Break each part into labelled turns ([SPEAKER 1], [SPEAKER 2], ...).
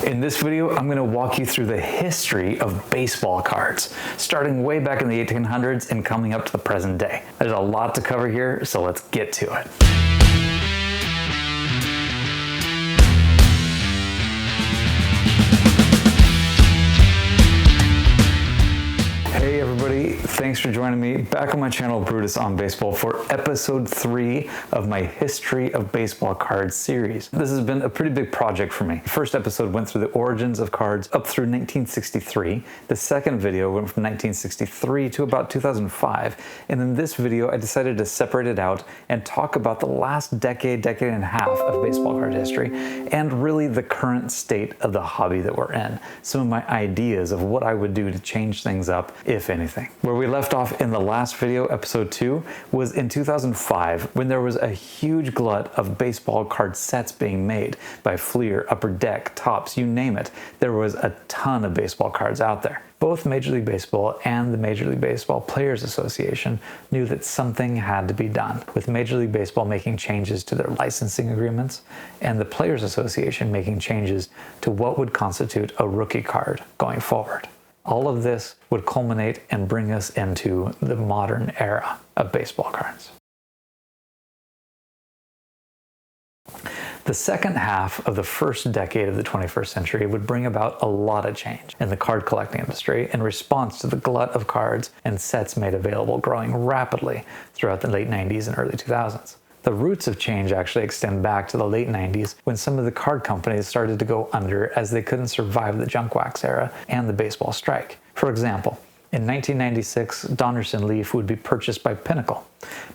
[SPEAKER 1] In this video, I'm going to walk you through the history of baseball cards, starting way back in the 1800s and coming up to the present day. There's a lot to cover here, so let's get to it. Hey everybody, thanks for joining me back on my channel Brutus on Baseball for episode 3 of my History of Baseball Cards series. This has been a pretty big project for me. The first episode went through the origins of cards up through 1963. The second video went from 1963 to about 2005. And in this video, I decided to separate it out and talk about the last decade and a half of baseball card history and really the current state of the hobby that we're in. Some of my ideas of what I would do to change things up, if anything. Where we left off in the last video, episode 2, was in 2005 when there was a huge glut of baseball card sets being made by Fleer, Upper Deck, Topps, you name it. There was a ton of baseball cards out there. Both Major League Baseball and the Major League Baseball Players Association knew that something had to be done, with Major League Baseball making changes to their licensing agreements and the Players Association making changes to what would constitute a rookie card going forward. All of this would culminate and bring us into the modern era of baseball cards. The second half of the first decade of the 21st century would bring about a lot of change in the card collecting industry in response to the glut of cards and sets made available growing rapidly throughout the late 90s and early 2000s. The roots of change actually extend back to the late 90s when some of the card companies started to go under as they couldn't survive the junk wax era and the baseball strike. For example, in 1996, Donruss and Leaf would be purchased by Pinnacle.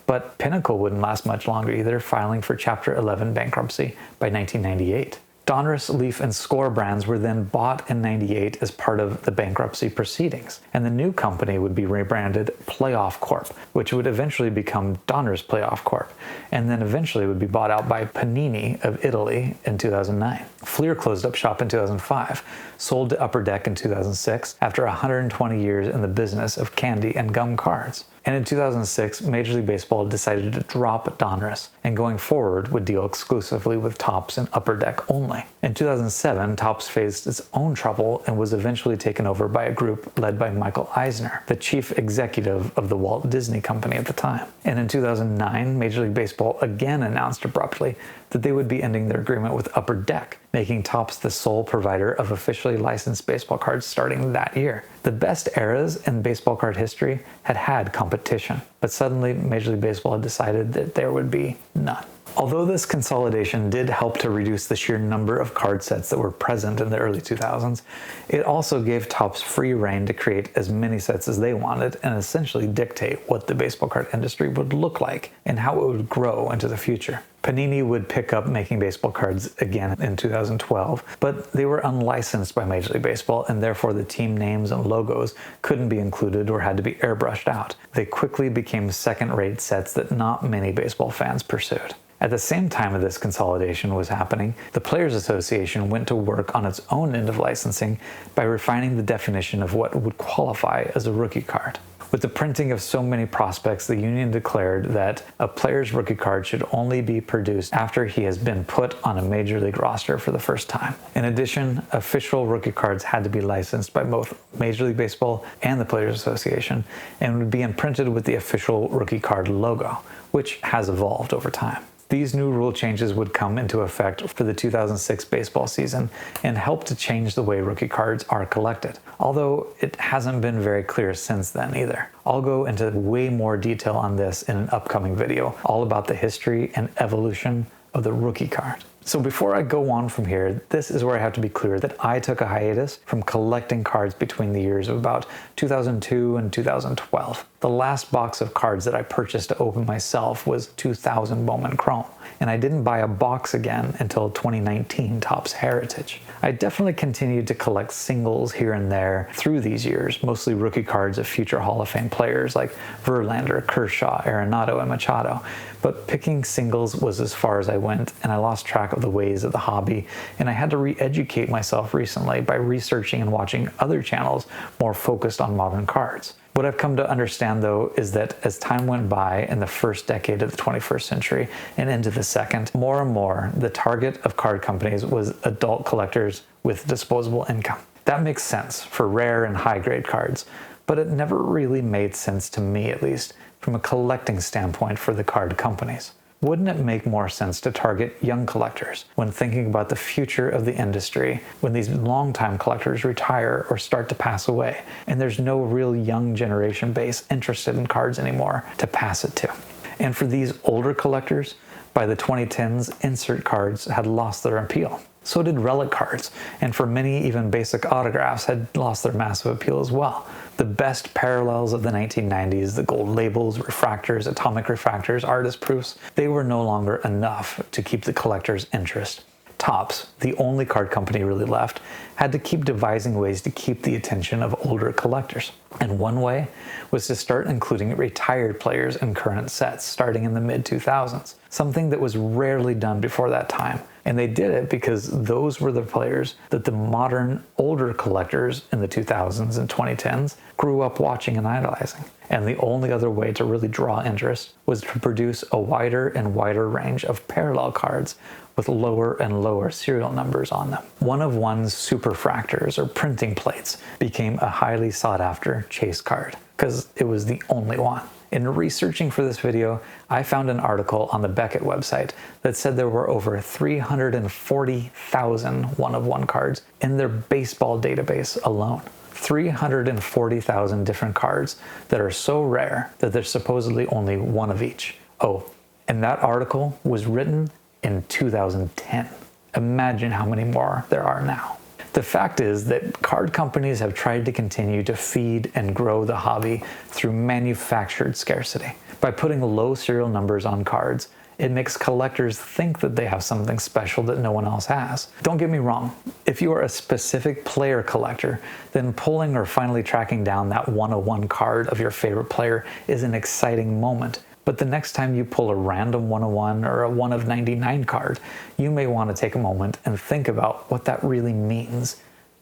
[SPEAKER 1] But Pinnacle wouldn't last much longer either, filing for Chapter 11 bankruptcy by 1998. Donruss, Leaf, and Score brands were then bought in '98 as part of the bankruptcy proceedings, and the new company would be rebranded Playoff Corp, which would eventually become Donruss Playoff Corp, and then eventually would be bought out by Panini of Italy in 2009. Fleer closed up shop in 2005, sold to Upper Deck in 2006 after 120 years in the business of candy and gum cards. And in 2006, Major League Baseball decided to drop Donruss and going forward would deal exclusively with Topps and Upper Deck only. In 2007, Topps faced its own trouble and was eventually taken over by a group led by Michael Eisner, the chief executive of the Walt Disney Company at the time. And in 2009, Major League Baseball again announced abruptly that they would be ending their agreement with Upper Deck, making Topps the sole provider of officially licensed baseball cards starting that year. The best eras in baseball card history had competition, but suddenly Major League Baseball had decided that there would be none. Although this consolidation did help to reduce the sheer number of card sets that were present in the early 2000s, it also gave Topps free rein to create as many sets as they wanted and essentially dictate what the baseball card industry would look like and how it would grow into the future. Panini would pick up making baseball cards again in 2012, but they were unlicensed by Major League Baseball and therefore the team names and logos couldn't be included or had to be airbrushed out. They quickly became second-rate sets that not many baseball fans pursued. At the same time this consolidation was happening, the Players Association went to work on its own end of licensing by refining the definition of what would qualify as a rookie card. With the printing of so many prospects, the union declared that a player's rookie card should only be produced after he has been put on a major league roster for the first time. In addition, official rookie cards had to be licensed by both Major League Baseball and the Players Association and would be imprinted with the official rookie card logo, which has evolved over time. These new rule changes would come into effect for the 2006 baseball season and help to change the way rookie cards are collected, although it hasn't been very clear since then either. I'll go into way more detail on this in an upcoming video, all about the history and evolution of the rookie card. So before I go on from here, this is where I have to be clear that I took a hiatus from collecting cards between the years of about 2002 and 2012. The last box of cards that I purchased to open myself was 2000 Bowman Chrome, and I didn't buy a box again until 2019 Topps Heritage. I definitely continued to collect singles here and there through these years, mostly rookie cards of future Hall of Fame players like Verlander, Kershaw, Arenado, and Machado, but picking singles was as far as I went, and I lost track of the ways of the hobby, and I had to re-educate myself recently by researching and watching other channels more focused on modern cards. What I've come to understand, though, is that as time went by in the first decade of the 21st century and into the second, more and more the target of card companies was adult collectors with disposable income. That makes sense for rare and high-grade cards, but it never really made sense to me, at least, from a collecting standpoint for the card companies. Wouldn't it make more sense to target young collectors when thinking about the future of the industry, when these longtime collectors retire or start to pass away, and there's no real young generation base interested in cards anymore to pass it to? And for these older collectors, by the 2010s, insert cards had lost their appeal. So did relic cards, and for many, even basic autographs had lost their massive appeal as well. The best parallels of the 1990s, the gold labels, refractors, atomic refractors, artist proofs, they were no longer enough to keep the collector's interest. Topps, the only card company really left, had to keep devising ways to keep the attention of older collectors. And one way was to start including retired players in current sets, starting in the mid-2000s, something that was rarely done before that time. And they did it because those were the players that the modern, older collectors in the 2000s and 2010s grew up watching and idolizing. And the only other way to really draw interest was to produce a wider and wider range of parallel cards with lower and lower serial numbers on them. One-of-one superfractors or printing plates became a highly sought-after chase card because it was the only one. In researching for this video, I found an article on the Beckett website that said there were over 340,000 one-of-one cards in their baseball database alone. 340,000 different cards that are so rare that there's supposedly only one of each. Oh, and that article was written in 2010. Imagine how many more there are now. The fact is that card companies have tried to continue to feed and grow the hobby through manufactured scarcity. By putting low serial numbers on cards, it makes collectors think that they have something special that no one else has. Don't get me wrong, if you are a specific player collector, then pulling or finally tracking down that 101 card of your favorite player is an exciting moment. But the next time you pull a random 101 or a 1 of 99 card, you may want to take a moment and think about what that really means,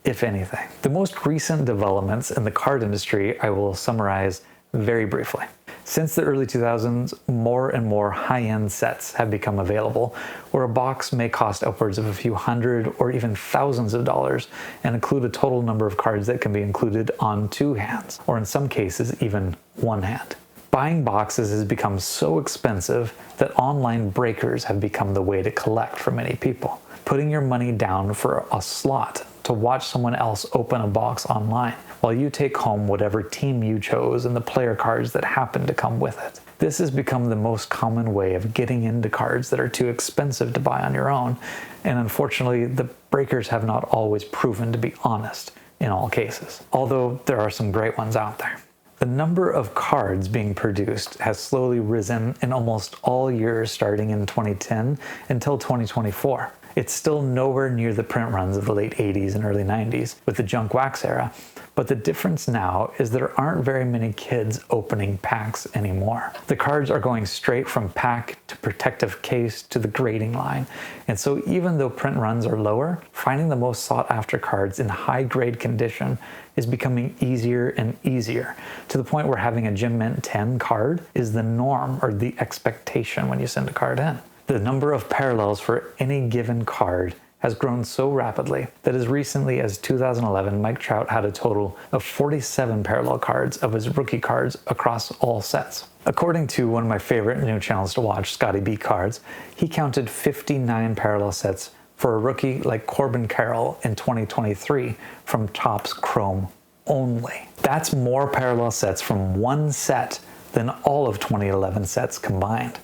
[SPEAKER 1] if anything. The most recent developments in the card industry I will summarize very briefly. Since the early 2000s, more and more high-end sets have become available, where a box may cost upwards of a few hundred or even thousands of dollars and include a total number of cards that can be included on 2 hands, or in some cases even 1 hand. Buying boxes has become so expensive that online breakers have become the way to collect for many people. Putting your money down for a slot to watch someone else open a box online while you take home whatever team you chose and the player cards that happen to come with it. This has become the most common way of getting into cards that are too expensive to buy on your own, and unfortunately the breakers have not always proven to be honest in all cases, although there are some great ones out there. The number of cards being produced has slowly risen in almost all years starting in 2010 until 2024. It's still nowhere near the print runs of the late 80s and early 90s with the junk wax era, but the difference now is there aren't very many kids opening packs anymore. The cards are going straight from pack to protective case to the grading line, and so even though print runs are lower, finding the most sought after cards in high grade condition is becoming easier and easier, to the point where having a Gem Mint 10 card is the norm or the expectation when you send a card in. The number of parallels for any given card has grown so rapidly that as recently as 2011, Mike Trout had a total of 47 parallel cards of his rookie cards across all sets. According to one of my favorite new channels to watch, Scotty B Cards, he counted 59 parallel sets for a rookie like Corbin Carroll in 2023 from Topps Chrome only. That's more parallel sets from one set than all of 2011 sets combined.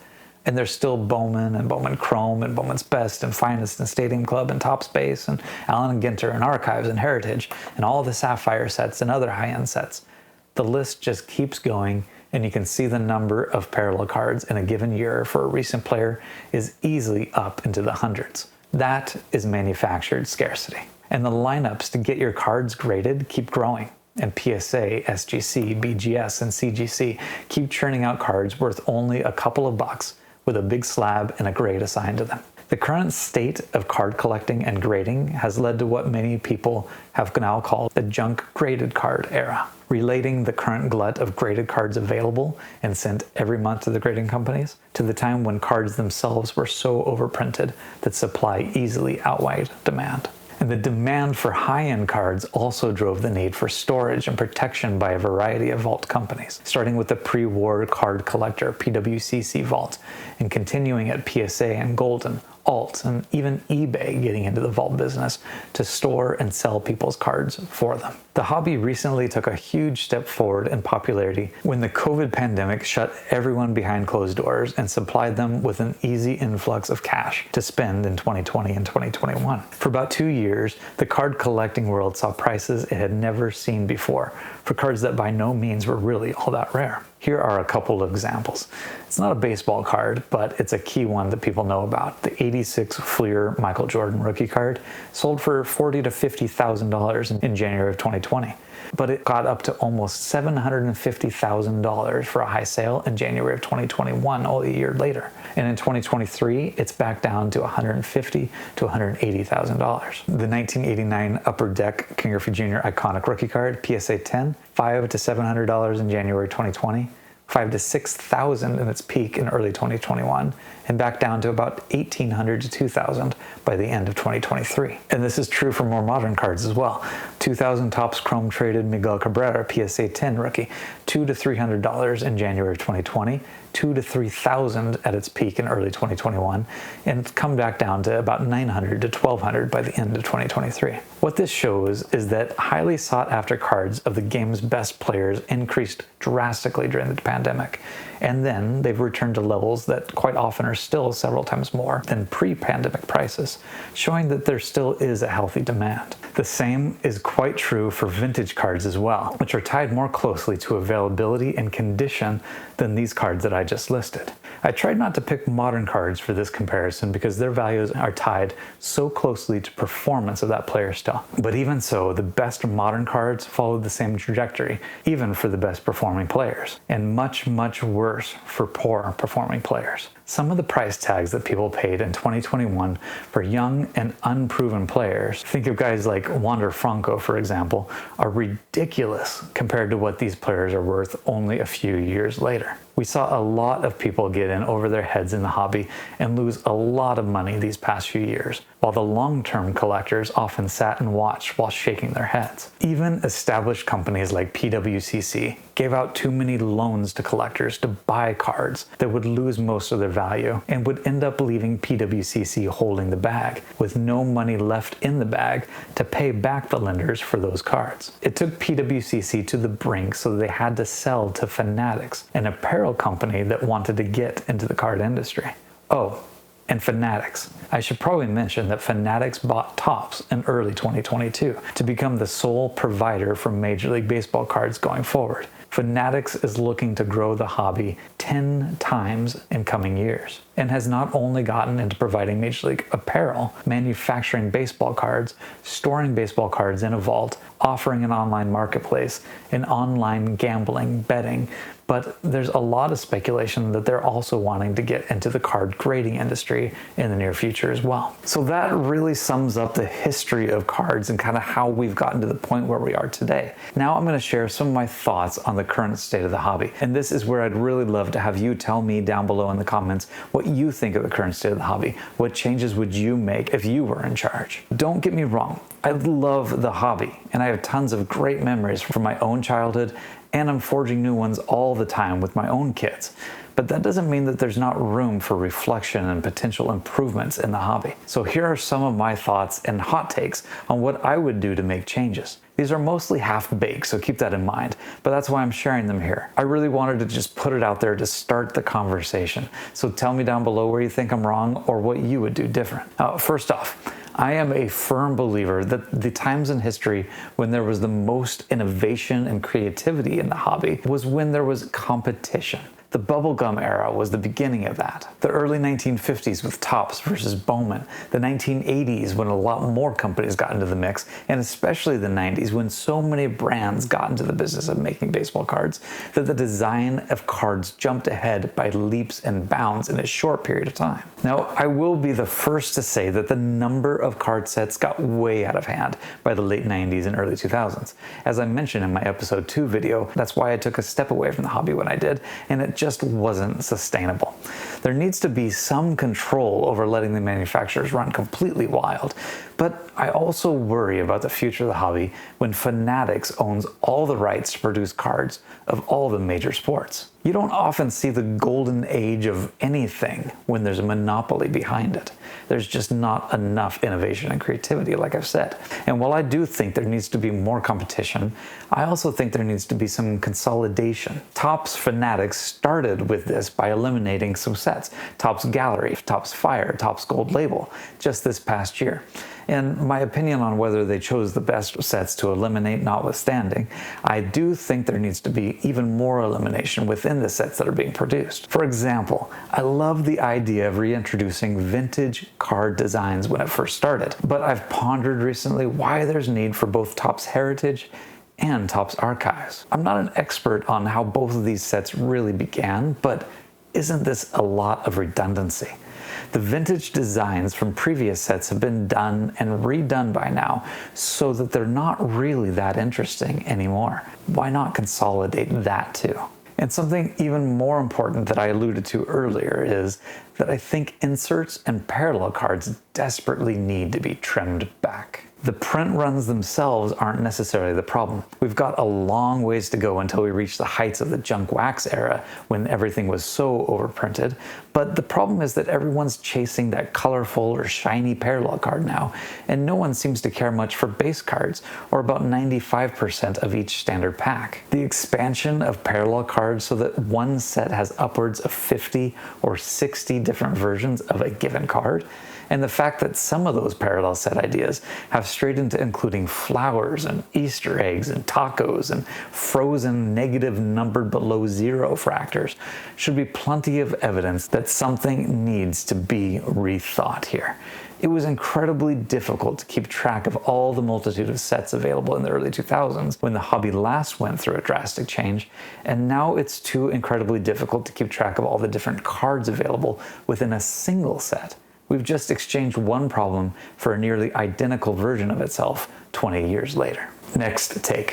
[SPEAKER 1] And there's still Bowman and Bowman Chrome and Bowman's Best and Finest and Stadium Club and Top Space and Allen and Ginter and Archives and Heritage and all the Sapphire sets and other high-end sets. The list just keeps going, and you can see the number of parallel cards in a given year for a recent player is easily up into the hundreds. That is manufactured scarcity. And the lineups to get your cards graded keep growing. And PSA, SGC, BGS, and CGC keep churning out cards worth only a couple of bucks with a big slab and a grade assigned to them. The current state of card collecting and grading has led to what many people have now called the junk graded card era. relating the current glut of graded cards available and sent every month to the grading companies to the time when cards themselves were so overprinted that supply easily outweighed demand. And the demand for high-end cards also drove the need for storage and protection by a variety of vault companies, starting with the pre-war card collector PWCC vault and continuing at PSA and Golden, Alt, and even eBay getting into the vault business to store and sell people's cards for them. The hobby recently took a huge step forward in popularity when the COVID pandemic shut everyone behind closed doors and supplied them with an easy influx of cash to spend in 2020 and 2021. For about 2 years, the card collecting world saw prices it had never seen before for cards that by no means were really all that rare. Here are a couple of examples. It's not a baseball card, but it's a key one that people know about. The 86 Fleer Michael Jordan rookie card sold for $40,000 to $50,000 in January of 2020. But it got up to almost $750,000 for a high sale in January of 2021, only a year later. And in 2023, it's back down to $150,000 to $180,000. The 1989 Upper Deck King Griffey Jr. iconic rookie card, PSA 10, $500 to $700 in January 2020. $5,000 to $6,000 in its peak in early 2021, and back down to about $1,800 to $2,000 by the end of 2023. And this is true for more modern cards as well. 2,000 Topps Chrome traded Miguel Cabrera PSA 10 rookie, $200 to $300 in January of 2020, $2,000 to $3,000 at its peak in early 2021, and come back down to about $900 to $1,200 by the end of 2023. What this shows is that highly sought after cards of the game's best players increased drastically during the pandemic, and then they've returned to levels that quite often are still several times more than pre-pandemic prices, showing that there still is a healthy demand. The same is quite true for vintage cards as well, which are tied more closely to availability and condition than these cards that I just listed. I tried not to pick modern cards for this comparison because their values are tied so closely to performance of that player still. But even so, the best modern cards followed the same trajectory, even for the best performing players, and much, much worse for poor performing players. Some of the price tags that people paid in 2021 for young and unproven players, think of guys like Wander Franco, for example, are ridiculous compared to what these players are worth only a few years later. We saw a lot of people get in over their heads in the hobby and lose a lot of money these past few years, while the long-term collectors often sat and watched while shaking their heads. Even established companies like PWCC gave out too many loans to collectors to buy cards that would lose most of their value and would end up leaving PWCC holding the bag, with no money left in the bag to pay back the lenders for those cards. It took PWCC to the brink, so they had to sell to Fanatics, an apparel company that wanted to get into the card industry. Oh, and Fanatics. I should probably mention that Fanatics bought Topps in early 2022 to become the sole provider for Major League Baseball cards going forward. Fanatics is looking to grow the hobby 10 times in coming years, and has not only gotten into providing Major League apparel, manufacturing baseball cards, storing baseball cards in a vault, offering an online marketplace, and online gambling, betting, but there's a lot of speculation that they're also wanting to get into the card grading industry in the near future as well. So that really sums up the history of cards and kind of how we've gotten to the point where we are today. Now I'm going to share some of my thoughts on the current state of the hobby. And this is where I'd really love to have you tell me down below in the comments what you think of the current state of the hobby. What changes would you make if you were in charge? Don't get me wrong, I love the hobby and I have tons of great memories from my own childhood, and I'm forging new ones all the time with my own kids. But that doesn't mean that there's not room for reflection and potential improvements in the hobby. So here are some of my thoughts and hot takes on what I would do to make changes. These are mostly half-baked, so keep that in mind, but that's why I'm sharing them here. I really wanted to just put it out there to start the conversation. So tell me down below where you think I'm wrong or what you would do different. First off, I am a firm believer that the times in history when there was the most innovation and creativity in the hobby was when there was competition. The bubblegum era was the beginning of that. The early 1950s with Topps versus Bowman. The 1980s when a lot more companies got into the mix, and especially the 90s when so many brands got into the business of making baseball cards that the design of cards jumped ahead by leaps and bounds in a short period of time. Now, I will be the first to say that the number of card sets got way out of hand by the late 90s and early 2000s. As I mentioned in my episode 2 video, that's why I took a step away from the hobby when I did, and it just wasn't sustainable. There needs to be some control over letting the manufacturers run completely wild, but I also worry about the future of the hobby when Fanatics owns all the rights to produce cards of all the major sports. You don't often see the golden age of anything when there's a monopoly behind it. There's just not enough innovation and creativity, like I've said. And while I do think there needs to be more competition, I also think there needs to be some consolidation. Topps Fanatics started with this by eliminating some sets. Topps Gallery, Topps Fire, Topps Gold Label, just this past year. And my opinion on whether they chose the best sets to eliminate notwithstanding, I do think there needs to be even more elimination within the sets that are being produced. For example, I love the idea of reintroducing vintage card designs when it first started, but I've pondered recently why there's need for both Topps Heritage and Topps Archives. I'm not an expert on how both of these sets really began, but isn't this a lot of redundancy? The vintage designs from previous sets have been done and redone by now so that they're not really that interesting anymore. Why not consolidate that too? And something even more important that I alluded to earlier is that I think inserts and parallel cards desperately need to be trimmed back. The print runs themselves aren't necessarily the problem. We've got a long ways to go until we reach the heights of the junk wax era when everything was so overprinted, but the problem is that everyone's chasing that colorful or shiny parallel card now, and no one seems to care much for base cards, or about 95% of each standard pack. The expansion of parallel cards so that one set has upwards of 50 or 60 different versions of a given card, and the fact that some of those parallel set ideas have strayed into including flowers and Easter eggs and tacos and frozen negative numbered below zero fractors should be plenty of evidence that something needs to be rethought here. It was incredibly difficult to keep track of all the multitude of sets available in the early 2000s when the hobby last went through a drastic change, and now it's too incredibly difficult to keep track of all the different cards available within a single set. We've just exchanged one problem for a nearly identical version of itself 20 years later. Next take.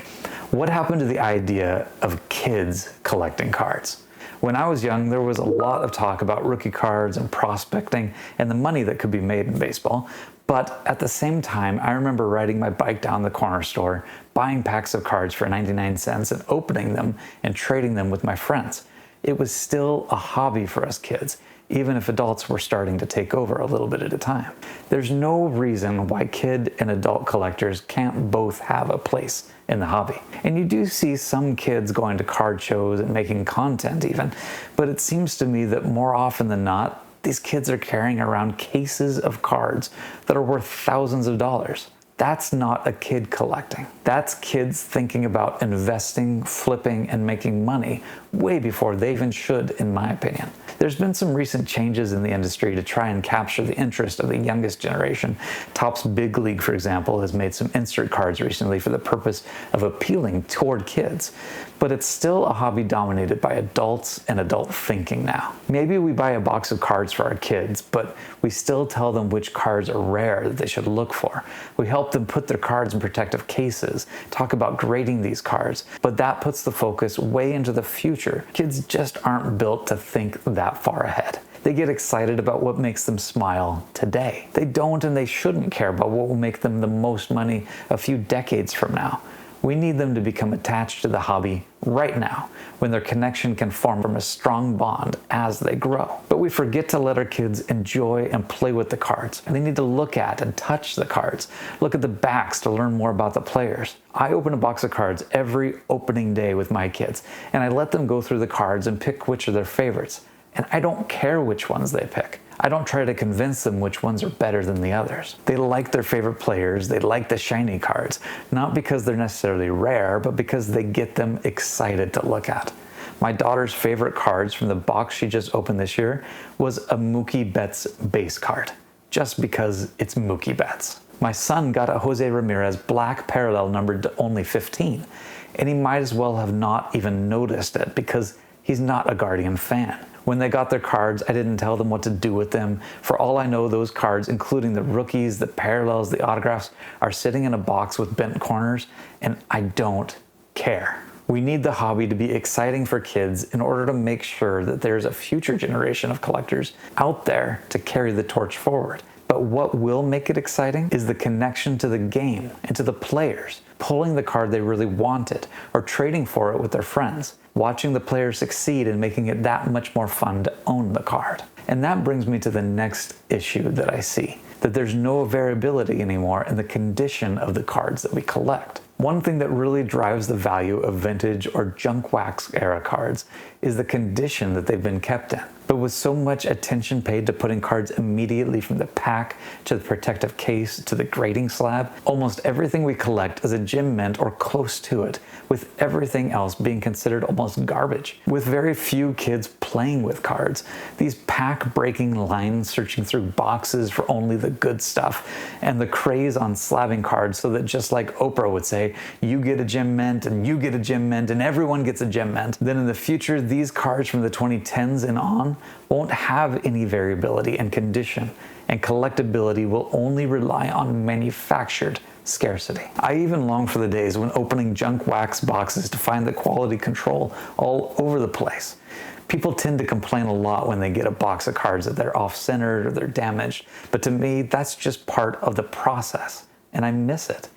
[SPEAKER 1] What happened to the idea of kids collecting cards? When I was young, there was a lot of talk about rookie cards and prospecting and the money that could be made in baseball. But at the same time, I remember riding my bike down the corner store, buying packs of cards for 99 cents and opening them and trading them with my friends. It was still a hobby for us kids, even if adults were starting to take over a little bit at a time. There's no reason why kid and adult collectors can't both have a place in the hobby. And you do see some kids going to card shows and making content even, but it seems to me that more often than not, these kids are carrying around cases of cards that are worth thousands of dollars. That's not a kid collecting. That's kids thinking about investing, flipping, and making money way before they even should, in my opinion. There's been some recent changes in the industry to try and capture the interest of the youngest generation. Topps Big League, for example, has made some insert cards recently for the purpose of appealing toward kids. But it's still a hobby dominated by adults and adult thinking now. Maybe we buy a box of cards for our kids, but we still tell them which cards are rare that they should look for. We help them put their cards in protective cases, talk about grading these cards, but that puts the focus way into the future. Kids just aren't built to think that far ahead. They get excited about what makes them smile today. They don't and they shouldn't care about what will make them the most money a few decades from now. We need them to become attached to the hobby right now, when their connection can form from a strong bond as they grow. But we forget to let our kids enjoy and play with the cards. They need to look at and touch the cards, look at the backs to learn more about the players. I open a box of cards every opening day with my kids, and I let them go through the cards and pick which are their favorites. And I don't care which ones they pick. I don't try to convince them which ones are better than the others. They like their favorite players, they like the shiny cards, not because they're necessarily rare, but because they get them excited to look at. My daughter's favorite cards from the box she just opened this year was a Mookie Betts base card, just because it's Mookie Betts. My son got a Jose Ramirez black parallel numbered to only 15, and he might as well have not even noticed it because he's not a Guardian fan. When they got their cards, I didn't tell them what to do with them. For all I know, those cards, including the rookies, the parallels, the autographs, are sitting in a box with bent corners, and I don't care. We need the hobby to be exciting for kids in order to make sure that there's a future generation of collectors out there to carry the torch forward. But what will make it exciting is the connection to the game and to the players, pulling the card they really wanted or trading for it with their friends, watching the player succeed and making it that much more fun to own the card. And that brings me to the next issue that I see, that there's no variability anymore in the condition of the cards that we collect. One thing that really drives the value of vintage or junk wax era cards is the condition that they've been kept in. But with so much attention paid to putting cards immediately from the pack to the protective case to the grading slab, almost everything we collect is a gem mint or close to it, with everything else being considered almost garbage. With very few kids playing with cards, these pack-breaking lines searching through boxes for only the good stuff, and the craze on slabbing cards so that just like Oprah would say, you get a gem mint and you get a gem mint and everyone gets a gem mint, then in the future these cards from the 2010s and on won't have any variability and condition, and collectability will only rely on manufactured scarcity. I even long for the days when opening junk wax boxes to find the quality control all over the place. People tend to complain a lot when they get a box of cards that they're off-centered or they're damaged, but to me that's just part of the process, and I miss it.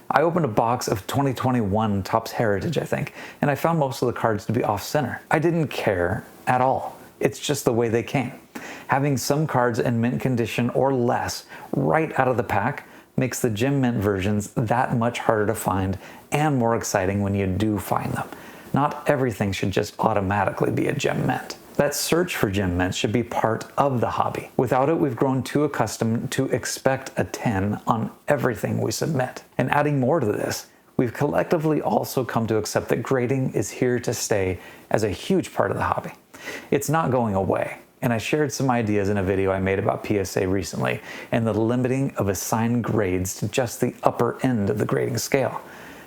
[SPEAKER 1] I opened a box of 2021 Topps Heritage, I think, and I found most of the cards to be off-center. I didn't care at all. It's just the way they came. Having some cards in mint condition or less right out of the pack makes the gem mint versions that much harder to find and more exciting when you do find them. Not everything should just automatically be a gem mint. That search for gem mints should be part of the hobby. Without it, we've grown too accustomed to expect a 10 on everything we submit. And adding more to this, we've collectively also come to accept that grading is here to stay as a huge part of the hobby. It's not going away, and I shared some ideas in a video I made about PSA recently and the limiting of assigned grades to just the upper end of the grading scale.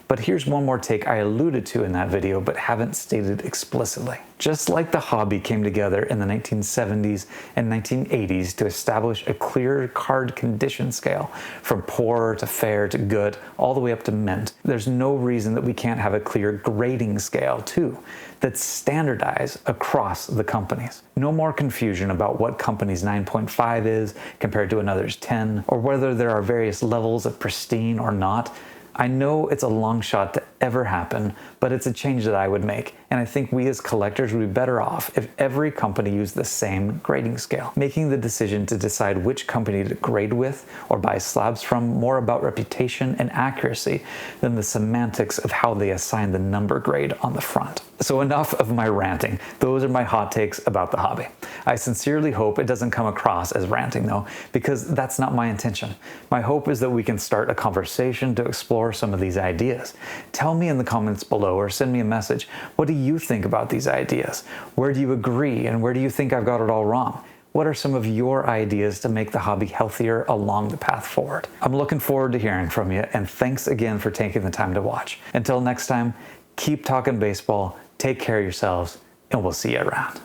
[SPEAKER 1] But here's one more take I alluded to in that video but haven't stated explicitly. Just like the hobby came together in the 1970s and 1980s to establish a clear card condition scale from poor to fair to good all the way up to mint, there's no reason that we can't have a clear grading scale too that's standardized across the companies. No more confusion about what company's 9.5 is compared to another's 10, or whether there are various levels of pristine or not. I know it's a long shot to ever happen, but it's a change that I would make, and I think we as collectors would be better off if every company used the same grading scale, making the decision to decide which company to grade with or buy slabs from more about reputation and accuracy than the semantics of how they assign the number grade on the front. So enough of my ranting. Those are my hot takes about the hobby. I sincerely hope it doesn't come across as ranting though, because that's not my intention. My hope is that we can start a conversation to explore some of these ideas. Tell me in the comments below or send me a message. What do you think about these ideas? Where do you agree and where do you think I've got it all wrong? What are some of your ideas to make the hobby healthier along the path forward? I'm looking forward to hearing from you, and thanks again for taking the time to watch. Until next time, keep talking baseball, take care of yourselves, and we'll see you around.